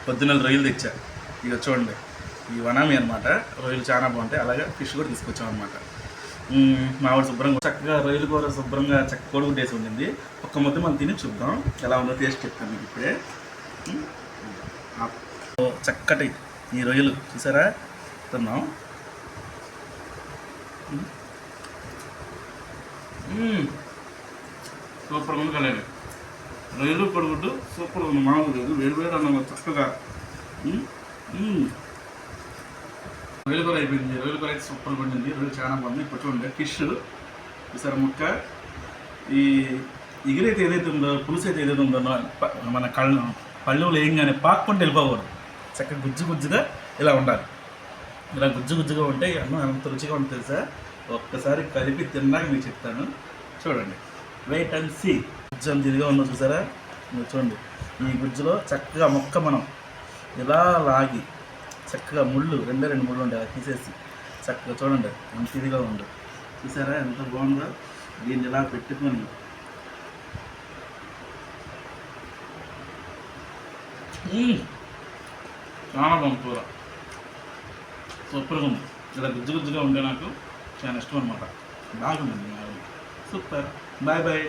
పొద్దున్న రొయ్యలు తెచ్చా. ఇక చూడండి, ఈ వనామి అనమాట. రొయ్యలు చాలా బాగుంటాయి. అలాగే ఫిష్ కూడా తీసుకొచ్చాం అనమాట. మామిడి శుభ్రంగా చక్కగా రొయ్యలు కూర శుభ్రంగా చక్క కొడుకు వేసి ఉండింది. ఒక్క ముద్ద మనం తిని చూద్దాం ఎలా ఉందో. టేస్ట్ చెప్తాను మీకు ఇప్పుడే. చక్కటి ఈ రొయ్యలు చూసారా, తిన్నాం. సూపర్గా ఉంది కలండి. రొయ్యలు కొడుగుడ్డు సూపర్గా ఉంది. మామూలు లేదు, వేడి వేడి అన్నం చక్కగా. రొయ్యలు కూర అయిపోయింది. రొయ్యలు కూర అయితే సూపర్గా ఉండింది. రొయ్యలు చాలా బాగుంది. ఇప్పుడు చూడండి ఫిష్ చూసారా ముక్క. ఈ ఎగిరైతే ఏదైతే ఉందో, పులుసు అయితే ఏదైతే ఉందో మన పళ్ళులో వేయంగానే పాక్కుంటూ వెళ్ళిపోకూడదు. చక్కగా గుజ్జు గుజ్జుగా ఇలా ఉండాలి. ఇలా గుజ్జు గుజ్జుగా ఉంటే అన్నం ఎంత రుచిగా ఉంటుంది తెలుసా. ఒక్కసారి కలిపి తిన్నాక మీకు చెప్తాను, చూడండి. Wait and see. గుజ్జు అంత ఇదిగా ఉందో చూసారా. మీరు చూడండి, ఈ గుజ్జులో చక్కగా మొక్క మనం ఇలా లాగి చక్కగా ముళ్ళు రెండు ముళ్ళు ఉంటాయి, అది తీసేసి చక్కగా చూడండి ఎంత ఇదిగా ఉందో చూసారా, ఎంత బాగుందో. దీన్ని ఇలా పెట్టుకొని చాలా బాగుంది కూర, సూపర్గా ఉంది. ఇలా గుజ్జు గుజ్జుగా ఉండే నాకు చాలా ఇష్టం అనమాట. బాగుంది. సూపర్. Bye bye.